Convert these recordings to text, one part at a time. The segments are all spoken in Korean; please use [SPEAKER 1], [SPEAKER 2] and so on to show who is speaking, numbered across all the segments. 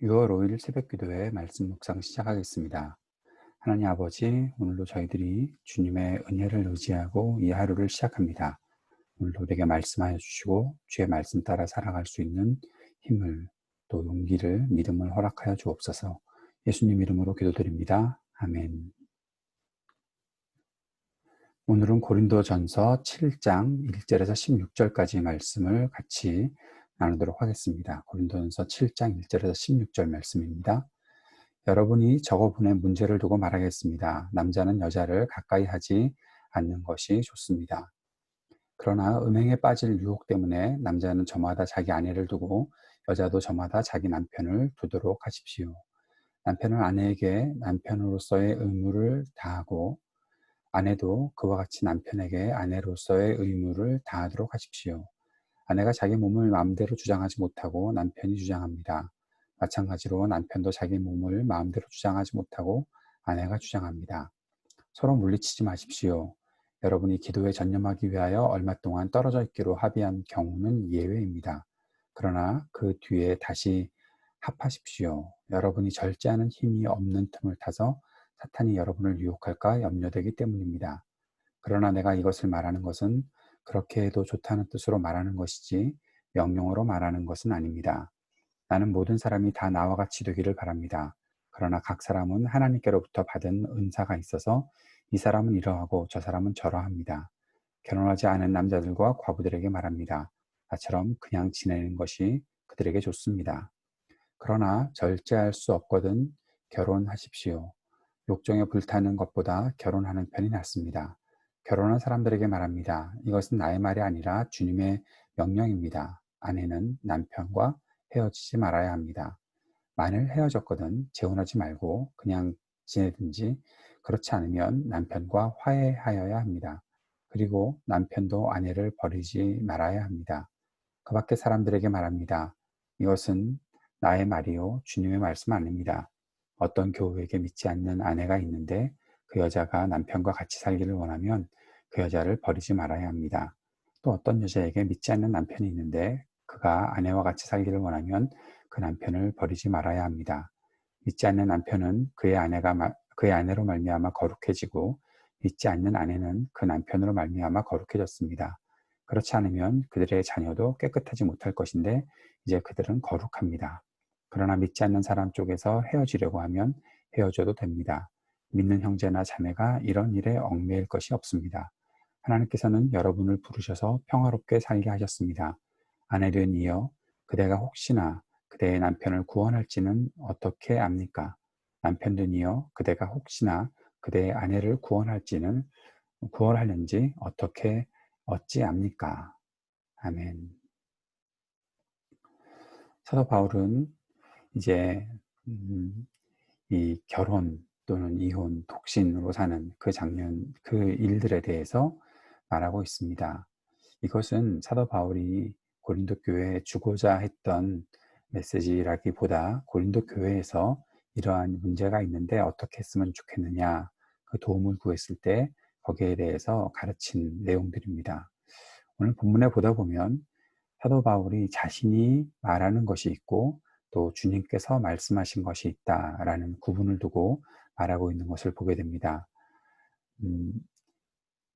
[SPEAKER 1] 6월 5일 새벽기도회 말씀 묵상 시작하겠습니다. 하나님 아버지, 오늘도 저희들이 주님의 은혜를 의지하고 이 하루를 시작합니다. 오늘도 우리에게 말씀하여 주시고 주의 말씀 따라 살아갈 수 있는 힘을, 또 용기를, 믿음을 허락하여 주옵소서. 예수님 이름으로 기도드립니다. 아멘. 오늘은 고린도전서 7장 1절에서 16절까지 말씀을 같이 나누도록 하겠습니다. 고린도전서 7장 1절에서 16절 말씀입니다. 여러분이 적어보낸 문제를 두고 말하겠습니다. 남자는 여자를 가까이 하지 않는 것이 좋습니다. 그러나 음행에 빠질 유혹 때문에 남자는 저마다 자기 아내를 두고 여자도 저마다 자기 남편을 두도록 하십시오. 남편은 아내에게 남편으로서의 의무를 다하고 아내도 그와 같이 남편에게 아내로서의 의무를 다하도록 하십시오. 아내가 자기 몸을 마음대로 주장하지 못하고 남편이 주장합니다. 마찬가지로 남편도 자기 몸을 마음대로 주장하지 못하고 아내가 주장합니다. 서로 물리치지 마십시오. 여러분이 기도에 전념하기 위하여 얼마 동안 떨어져 있기로 합의한 경우는 예외입니다. 그러나 그 뒤에 다시 합하십시오. 여러분이 절제하는 힘이 없는 틈을 타서 사탄이 여러분을 유혹할까 염려되기 때문입니다. 그러나 내가 이것을 말하는 것은 그렇게 해도 좋다는 뜻으로 말하는 것이지 명령으로 말하는 것은 아닙니다. 나는 모든 사람이 다 나와 같이 되기를 바랍니다. 그러나 각 사람은 하나님께로부터 받은 은사가 있어서 이 사람은 이러하고 저 사람은 저러합니다. 결혼하지 않은 남자들과 과부들에게 말합니다. 나처럼 그냥 지내는 것이 그들에게 좋습니다. 그러나 절제할 수 없거든 결혼하십시오. 욕정에 불타는 것보다 결혼하는 편이 낫습니다. 결혼한 사람들에게 말합니다. 이것은 나의 말이 아니라 주님의 명령입니다. 아내는 남편과 헤어지지 말아야 합니다. 만일 헤어졌거든 재혼하지 말고 그냥 지내든지 그렇지 않으면 남편과 화해하여야 합니다. 그리고 남편도 아내를 버리지 말아야 합니다. 그 밖에 사람들에게 말합니다. 이것은 나의 말이요 주님의 말씀 아닙니다. 어떤 교우에게 믿지 않는 아내가 있는데 그 여자가 남편과 같이 살기를 원하면 그 여자를 버리지 말아야 합니다. 또 어떤 여자에게 믿지 않는 남편이 있는데 그가 아내와 같이 살기를 원하면 그 남편을 버리지 말아야 합니다. 믿지 않는 남편은 그의 아내로 말미암아 거룩해지고 믿지 않는 아내는 그 남편으로 말미암아 거룩해졌습니다. 그렇지 않으면 그들의 자녀도 깨끗하지 못할 것인데 이제 그들은 거룩합니다. 그러나 믿지 않는 사람 쪽에서 헤어지려고 하면 헤어져도 됩니다. 믿는 형제나 자매가 이런 일에 얽매일 것이 없습니다. 하나님께서는 여러분을 부르셔서 평화롭게 살게 하셨습니다. 아내된 이여, 그대가 혹시나 그대의 남편을 구원할지는 어떻게 압니까? 남편된 이여, 그대가 혹시나 그대의 아내를 구원하려는지 어떻게 어찌 압니까? 아멘. 사도 바울은 이제 이 결혼 또는 이혼, 독신으로 사는 그 장면, 그 일들에 대해서 말하고 있습니다. 이것은 사도 바울이 고린도 교회에 주고자 했던 메시지라기보다 고린도 교회에서 이러한 문제가 있는데 어떻게 했으면 좋겠느냐, 그 도움을 구했을 때 거기에 대해서 가르친 내용들입니다. 오늘 본문에 보다 보면 사도 바울이 자신이 말하는 것이 있고 또 주님께서 말씀하신 것이 있다라는 구분을 두고 말하고 있는 것을 보게 됩니다.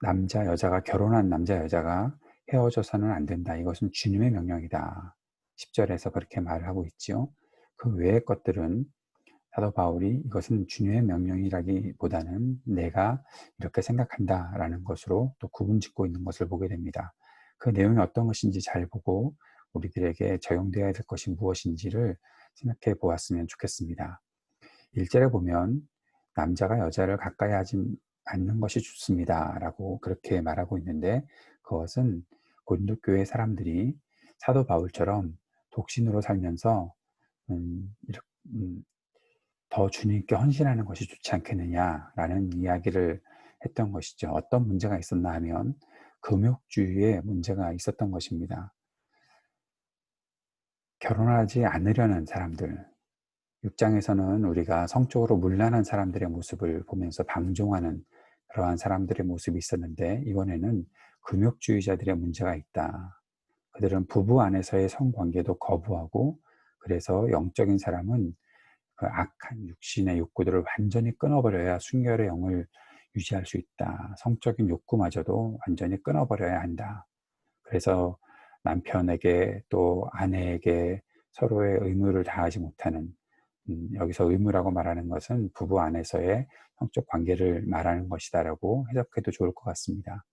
[SPEAKER 1] 결혼한 남자 여자가 헤어져서는 안 된다. 이것은 주님의 명령이다. 10절에서 그렇게 말을 하고 있지요. 그 외의 것들은 사도 바울이 이것은 주님의 명령이라기보다는 내가 이렇게 생각한다라는 것으로 또 구분짓고 있는 것을 보게 됩니다. 그 내용이 어떤 것인지 잘 보고 우리들에게 적용되어야 될 것이 무엇인지를 생각해 보았으면 좋겠습니다. 1절에 보면 남자가 여자를 가까이 하지 않는 것이 좋습니다 라고 그렇게 말하고 있는데 그것은 고린도 교회 사람들이 사도 바울처럼 독신으로 살면서 더 주님께 헌신하는 것이 좋지 않겠느냐라는 이야기를 했던 것이죠. 어떤 문제가 있었나 하면 금욕주의에 문제가 있었던 것입니다. 결혼하지 않으려는 사람들, 6장에서는 우리가 성적으로 문란한 사람들의 모습을 보면서 방종하는 그러한 사람들의 모습이 있었는데 이번에는 금욕주의자들의 문제가 있다. 그들은 부부 안에서의 성관계도 거부하고 그래서 영적인 사람은 그 악한 육신의 욕구들을 완전히 끊어버려야 순결의 영을 유지할 수 있다. 성적인 욕구마저도 완전히 끊어버려야 한다. 그래서 남편에게 또 아내에게 서로의 의무를 다하지 못하는, 여기서 의무라고 말하는 것은 부부 안에서의 성적 관계를 말하는 것이다라고 해석해도 좋을 것 같습니다.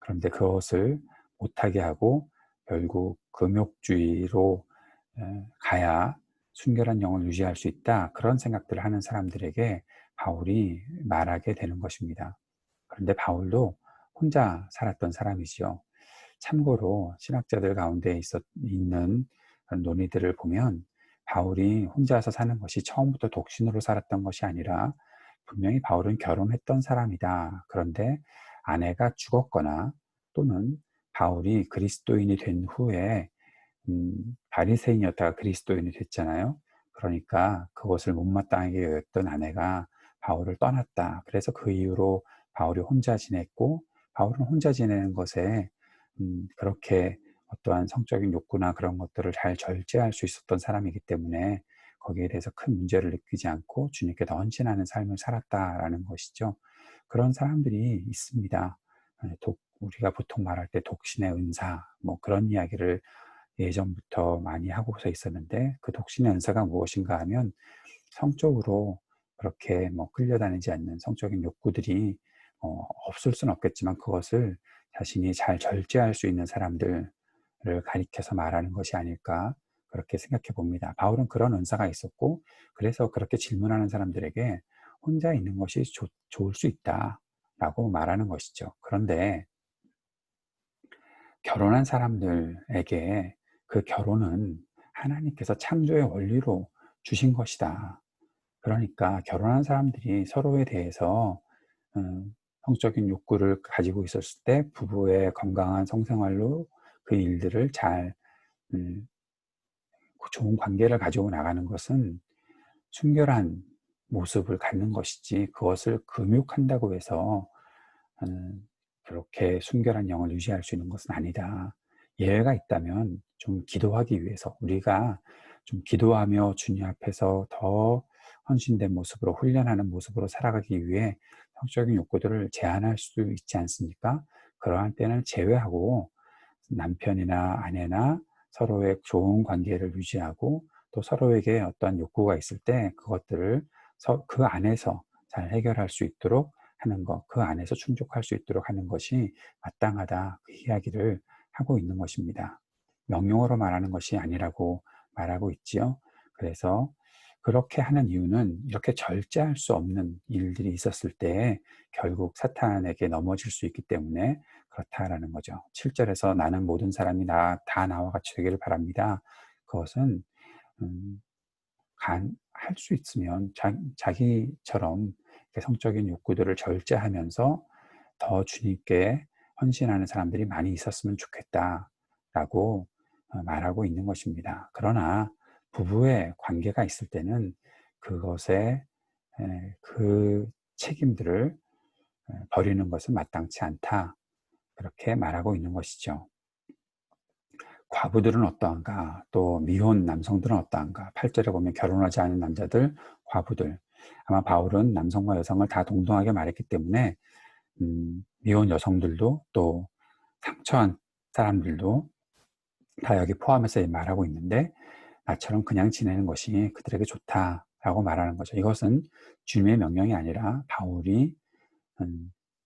[SPEAKER 1] 그런데 그것을 못하게 하고 결국 금욕주의로 가야 순결한 영을 유지할 수 있다. 그런 생각들을 하는 사람들에게 바울이 말하게 되는 것입니다. 그런데 바울도 혼자 살았던 사람이지요. 참고로 신학자들 가운데 있는 논의들을 보면 바울이 혼자서 사는 것이 처음부터 독신으로 살았던 것이 아니라 분명히 바울은 결혼했던 사람이다. 그런데 아내가 죽었거나 또는 바울이 그리스도인이 된 후에 바리새인이었다가 그리스도인이 됐잖아요. 그러니까 그것을 못마땅하게 여겼던 아내가 바울을 떠났다. 그래서 그 이후로 바울이 혼자 지냈고, 바울은 혼자 지내는 것에 그렇게 어떠한 성적인 욕구나 그런 것들을 잘 절제할 수 있었던 사람이기 때문에 거기에 대해서 큰 문제를 느끼지 않고 주님께 더 헌신하는 삶을 살았다라는 것이죠. 그런 사람들이 있습니다. 우리가 보통 말할 때 독신의 은사, 뭐 그런 이야기를 예전부터 많이 하고서 있었는데, 그 독신의 은사가 무엇인가 하면 성적으로 그렇게 뭐 끌려다니지 않는 성적인 욕구들이 없을 수는 없겠지만 그것을 자신이 잘 절제할 수 있는 사람들을 가리켜서 말하는 것이 아닐까, 그렇게 생각해 봅니다. 바울은 그런 은사가 있었고, 그래서 그렇게 질문하는 사람들에게 혼자 있는 것이 좋을 수 있다라고 말하는 것이죠. 그런데 결혼한 사람들에게 그 결혼은 하나님께서 창조의 원리로 주신 것이다. 그러니까 결혼한 사람들이 서로에 대해서 성적인 욕구를 가지고 있었을 때 부부의 건강한 성생활로 그 일들을 잘 좋은 관계를 가지고 나가는 것은 순결한 모습을 갖는 것이지, 그것을 금욕한다고 해서 그렇게 순결한 영을 유지할 수 있는 것은 아니다. 예외가 있다면 좀 기도하기 위해서, 우리가 좀 기도하며 주님 앞에서 더 헌신된 모습으로, 훈련하는 모습으로 살아가기 위해 성적인 욕구들을 제한할 수 있지 않습니까? 그러한 때는 제외하고 남편이나 아내나 서로의 좋은 관계를 유지하고, 또 서로에게 어떤 욕구가 있을 때 그것들을 그 안에서 잘 해결할 수 있도록 하는 것, 그 안에서 충족할 수 있도록 하는 것이 마땅하다, 그 이야기를 하고 있는 것입니다. 명령어로 말하는 것이 아니라고 말하고 있지요. 그래서 그렇게 하는 이유는 이렇게 절제할 수 없는 일들이 있었을 때 결국 사탄에게 넘어질 수 있기 때문에 그렇다라는 거죠. 7절에서 나는 모든 사람이 다 나와 같이 되기를 바랍니다. 그것은 할 수 있으면 자기처럼 성적인 욕구들을 절제하면서 더 주님께 헌신하는 사람들이 많이 있었으면 좋겠다라고 말하고 있는 것입니다. 그러나 부부의 관계가 있을 때는 그것에 그 책임들을 버리는 것은 마땅치 않다, 그렇게 말하고 있는 것이죠. 과부들은 어떠한가? 또 미혼 남성들은 어떠한가? 8절에 보면 결혼하지 않은 남자들, 과부들. 아마 바울은 남성과 여성을 다 동등하게 말했기 때문에 미혼 여성들도 또 상처한 사람들도 다 여기 포함해서 말하고 있는데, 나처럼 그냥 지내는 것이 그들에게 좋다라고 말하는 거죠. 이것은 주님의 명령이 아니라 바울이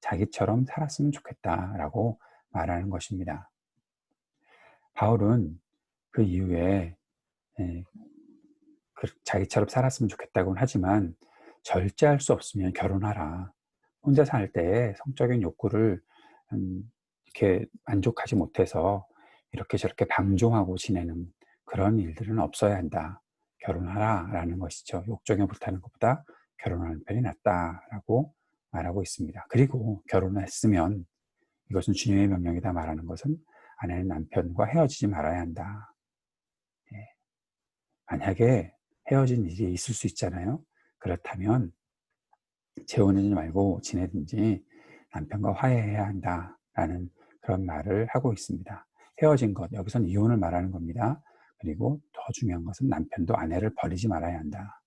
[SPEAKER 1] 자기처럼 살았으면 좋겠다라고 말하는 것입니다. 바울은 그 이후에 자기처럼 살았으면 좋겠다고는 하지만 절제할 수 없으면 결혼하라. 혼자 살 때 성적인 욕구를 이렇게 만족하지 못해서 이렇게 저렇게 방종하고 지내는 그런 일들은 없어야 한다. 결혼하라 라는 것이죠. 욕정에 불타는 것보다 결혼하는 편이 낫다라고 말하고 있습니다. 그리고 결혼을 했으면, 이것은 주님의 명령이다 말하는 것은 아내는 남편과 헤어지지 말아야 한다. 만약에 헤어진 일이 있을 수 있잖아요. 그렇다면 재혼하지 말고 지내든지 남편과 화해해야 한다라는 그런 말을 하고 있습니다. 헤어진 것, 여기서는 이혼을 말하는 겁니다. 그리고 더 더 중요한 것은 남편도 아내를 버리지 말아야 한다.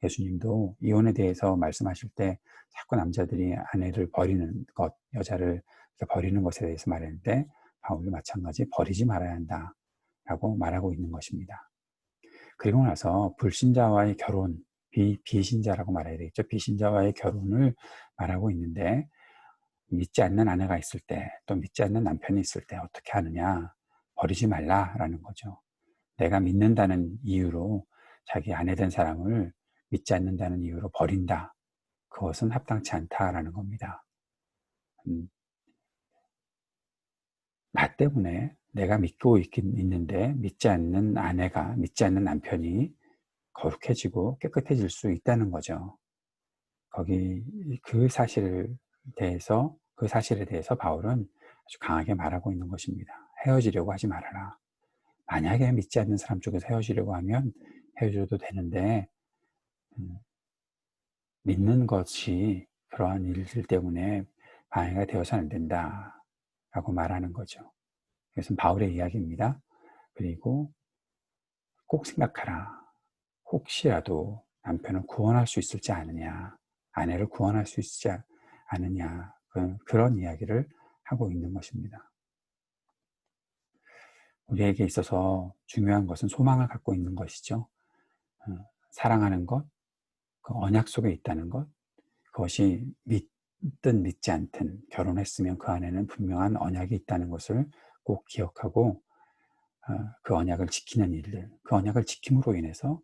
[SPEAKER 1] 예수님도 이혼에 대해서 말씀하실 때 자꾸 남자들이 아내를 버리는 것, 여자를 버리는 것에 대해서 말했는데 바울도 마찬가지 버리지 말아야 한다 라고 말하고 있는 것입니다. 그리고 나서 불신자와의 결혼, 비신자라고 말해야 되겠죠. 비신자와의 결혼을 말하고 있는데 믿지 않는 아내가 있을 때, 또 믿지 않는 남편이 있을 때 어떻게 하느냐? 버리지 말라라는 거죠. 내가 믿는다는 이유로 자기 아내 된 사람을 믿지 않는다는 이유로 버린다. 그것은 합당치 않다라는 겁니다. 나 때문에 내가 믿고 있는데 믿지 않는 아내가, 믿지 않는 남편이 거룩해지고 깨끗해질 수 있다는 거죠. 그 사실에 대해서 바울은 아주 강하게 말하고 있는 것입니다. 헤어지려고 하지 말아라. 만약에 믿지 않는 사람 쪽에서 헤어지려고 하면 헤어져도 되는데 믿는 것이 그러한 일들 때문에 방해가 되어서는 안 된다 라고 말하는 거죠. 이것은 바울의 이야기입니다. 그리고 꼭 생각하라. 혹시라도 남편을 구원할 수 있을지 아느냐, 아내를 구원할 수 있지 않느냐, 그런 이야기를 하고 있는 것입니다. 우리에게 있어서 중요한 것은 소망을 갖고 있는 것이죠. 사랑하는 것, 그 언약 속에 있다는 것, 그것이 믿든 믿지 않든 결혼했으면 그 안에는 분명한 언약이 있다는 것을 꼭 기억하고 그 언약을 지키는 일들, 그 언약을 지킴으로 인해서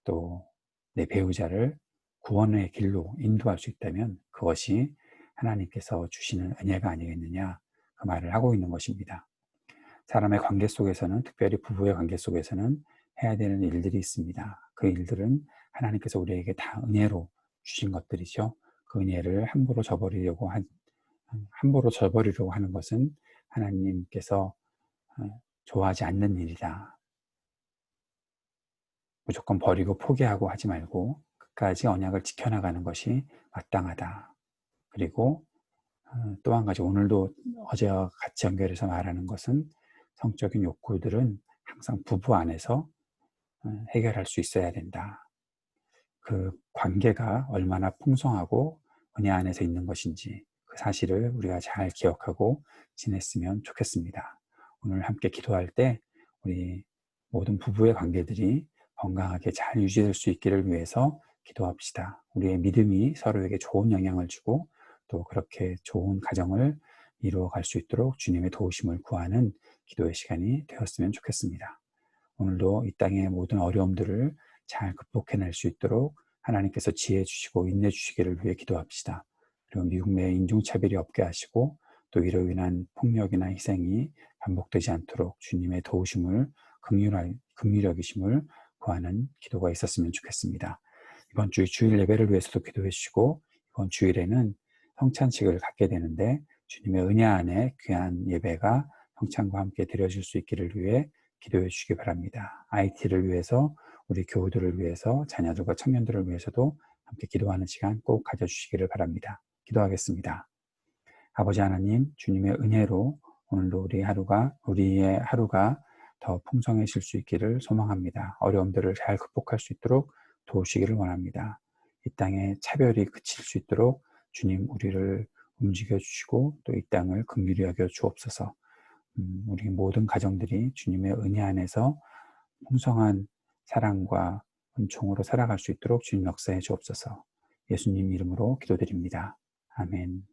[SPEAKER 1] 또 내 배우자를 구원의 길로 인도할 수 있다면 그것이 하나님께서 주시는 은혜가 아니겠느냐 그 말을 하고 있는 것입니다. 사람의 관계 속에서는, 특별히 부부의 관계 속에서는 해야 되는 일들이 있습니다. 그 일들은 하나님께서 우리에게 다 은혜로 주신 것들이죠. 그 은혜를 함부로 저버리려고 하는 것은 하나님께서 좋아하지 않는 일이다. 무조건 버리고 포기하고 하지 말고 끝까지 언약을 지켜나가는 것이 마땅하다. 그리고 또 한 가지, 오늘도 어제와 같이 연결해서 말하는 것은 성적인 욕구들은 항상 부부 안에서 해결할 수 있어야 된다. 그 관계가 얼마나 풍성하고 은혜 안에서 있는 것인지 그 사실을 우리가 잘 기억하고 지냈으면 좋겠습니다. 오늘 함께 기도할 때 우리 모든 부부의 관계들이 건강하게 잘 유지될 수 있기를 위해서 기도합시다. 우리의 믿음이 서로에게 좋은 영향을 주고 또 그렇게 좋은 가정을 이루어갈 수 있도록 주님의 도우심을 구하는 기도의 시간이 되었으면 좋겠습니다. 오늘도 이 땅의 모든 어려움들을 잘 극복해낼 수 있도록 하나님께서 지혜 주시고 인내 주시기를 위해 기도합시다. 그리고 미국 내 인종차별이 없게 하시고 또 이로 인한 폭력이나 희생이 반복되지 않도록 주님의 도우심을 긍휼히 여기심을 구하는 기도가 있었으면 좋겠습니다. 이번 주 주일 예배를 위해서도 기도해 주시고 이번 주일에는 성찬식을 갖게 되는데 주님의 은혜 안에 귀한 예배가 성찬과 함께 드려질 수 있기를 위해 기도해 주시기 바랍니다. IT를 위해서, 우리 교우들을 위해서, 자녀들과 청년들을 위해서도 함께 기도하는 시간 꼭 가져주시기를 바랍니다. 기도하겠습니다. 아버지 하나님, 주님의 은혜로 오늘도 우리의 하루가 더 풍성해질 수 있기를 소망합니다. 어려움들을 잘 극복할 수 있도록 도우시기를 원합니다. 이 땅에 차별이 그칠 수 있도록 주님 우리를 움직여 주시고 또 이 땅을 긍휼히 여겨 주옵소서. 우리 모든 가정들이 주님의 은혜 안에서 풍성한 사랑과 은총으로 살아갈 수 있도록 주님 역사해 주옵소서. 예수님 이름으로 기도드립니다. 아멘.